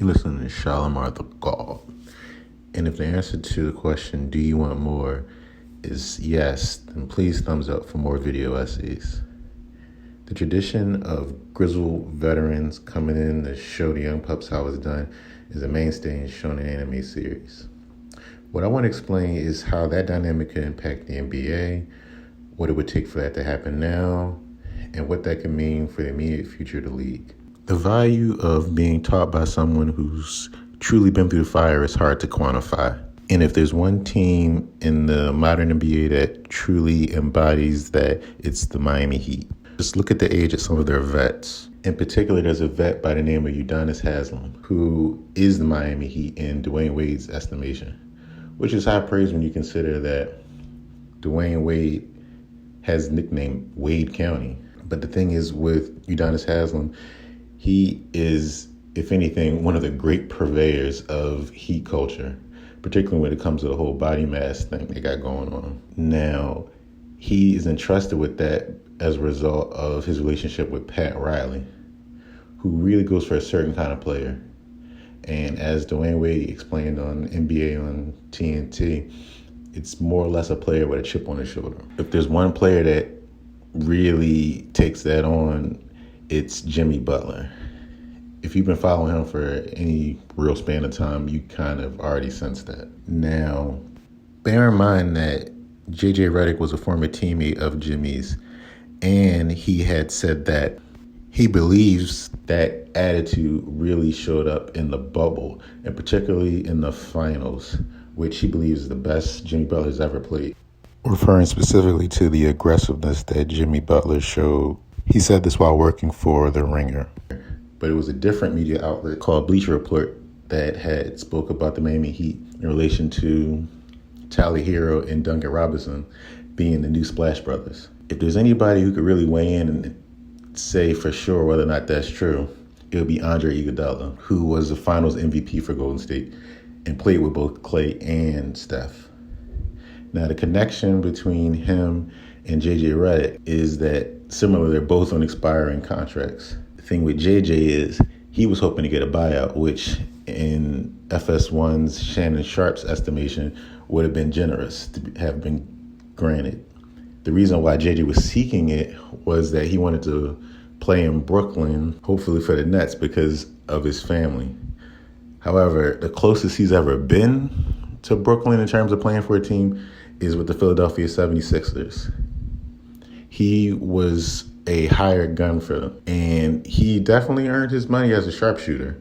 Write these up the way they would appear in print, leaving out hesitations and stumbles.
You listen to Shalimar the God. And if the answer to the question, do you want more, is yes, then please thumbs up for more video essays. The tradition of grizzled veterans coming in to show the young pups how it's done is a mainstay in shonen anime series. What I want to explain is how that dynamic could impact the NBA, what it would take for that to happen now, and what that could mean for the immediate future of the league. The value of being taught by someone who's truly been through the fire is hard to quantify. And if there's one team in the modern NBA that truly embodies that, it's the Miami Heat. Just look at the age of some of their vets. In particular, there's a vet by the name of Udonis Haslem, who is the Miami Heat in Dwayne Wade's estimation, which is high praise when you consider that Dwayne Wade has nicknamed Wade County. But the thing is with Udonis Haslem, he is, if anything, one of the great purveyors of Heat culture, particularly when it comes to the whole body mass thing they got going on. Now, he is entrusted with that as a result of his relationship with Pat Riley, who really goes for a certain kind of player. And as Dwayne Wade explained on NBA on TNT, it's more or less a player with a chip on his shoulder. If there's one player that really takes that on, it's Jimmy Butler. If you've been following him for any real span of time, you kind of already sense that. Now, bear in mind that JJ Redick was a former teammate of Jimmy's, and he had said that he believes that attitude really showed up in the bubble, and particularly in the finals, which he believes is the best Jimmy Butler's ever played. Referring specifically to the aggressiveness that Jimmy Butler showed. He said this while working for The Ringer. But it was a different media outlet called Bleacher Report that had spoke about the Miami Heat in relation to Herro and Duncan Robinson being the new Splash Brothers. If there's anybody who could really weigh in and say for sure whether or not that's true, it would be Andre Igoudala, who was the finals MVP for Golden State and played with both Clay and Steph. Now, the connection between him and JJ Redick is that similarly, they're both on expiring contracts. The thing with JJ is he was hoping to get a buyout, which in FS1's Shannon Sharp's estimation would have been generous to have been granted. The reason why JJ was seeking it was that he wanted to play in Brooklyn, hopefully for the Nets, because of his family. However, the closest he's ever been to Brooklyn in terms of playing for a team is with the Philadelphia 76ers. He was a hired gun for them, and he definitely earned his money as a sharpshooter,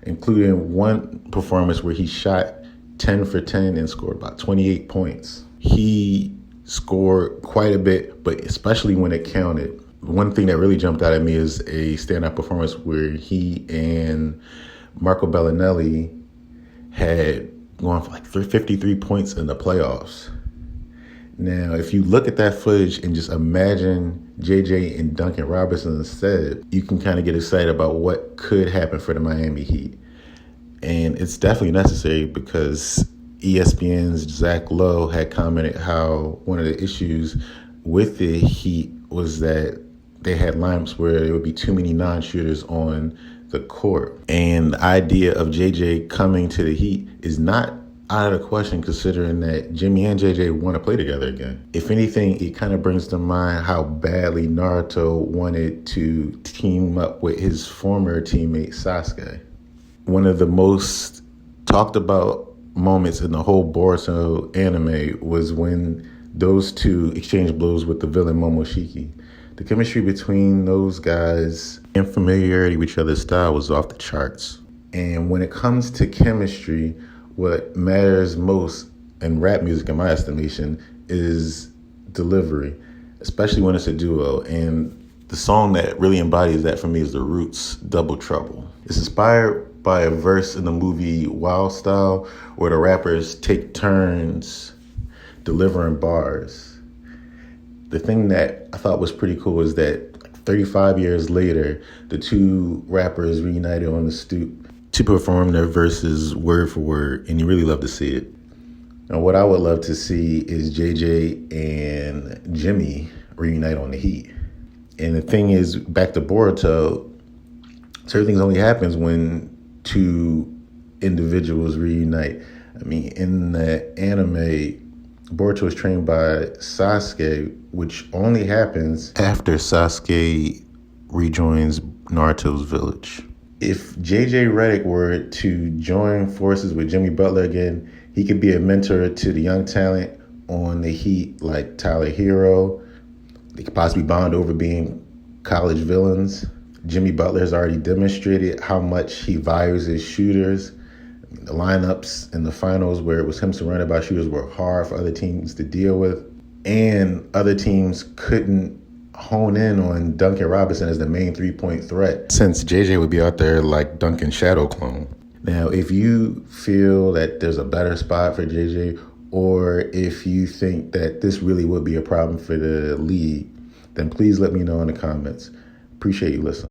including one performance where he shot 10 for 10 and scored about 28 points. He scored quite a bit, but especially when it counted. One thing that really jumped out at me is a standout performance where he and Marco Bellinelli had gone for like 53 points in the playoffs. Now, if you look at that footage and just imagine JJ and Duncan Robinson instead, you can kind of get excited about what could happen for the Miami Heat. And it's definitely necessary because ESPN's Zach Lowe had commented how one of the issues with the Heat was that they had lineups where there would be too many non-shooters on the court. And the idea of JJ coming to the Heat is not out of the question, considering that Jimmy and JJ want to play together again. If anything, it kind of brings to mind how badly Naruto wanted to team up with his former teammate Sasuke. One of the most talked about moments in the whole Boruto anime was when those two exchanged blows with the villain Momoshiki. The chemistry between those guys and familiarity with each other's style was off the charts. And when it comes to chemistry, what matters most in rap music, in my estimation, is delivery, especially when it's a duo. And the song that really embodies that for me is The Roots' Double Trouble. It's inspired by a verse in the movie Wild Style where the rappers take turns delivering bars. The thing that I thought was pretty cool is that 35 years later, the two rappers reunited on the stoop to perform their verses word for word, and you really love to see it. Now, what I would love to see is JJ and Jimmy reunite on the Heat. And the thing is, back to Boruto, certain things only happens when two individuals reunite. I mean, in the anime, Boruto is trained by Sasuke, which only happens after Sasuke rejoins Naruto's village. If JJ Redick were to join forces with Jimmy Butler again, he could be a mentor to the young talent on the Heat like Tyler Herro. They could possibly bond over being college villains. Jimmy Butler has already demonstrated how much he values his shooters. The lineups in the finals where it was him surrounded by shooters were hard for other teams to deal with. And other teams couldn't hone in on Duncan Robinson as the main three-point threat, since JJ would be out there like Duncan's shadow clone. Now, if you feel that there's a better spot for JJ, or if you think that this really would be a problem for the league, then please let me know in the comments. Appreciate you listening.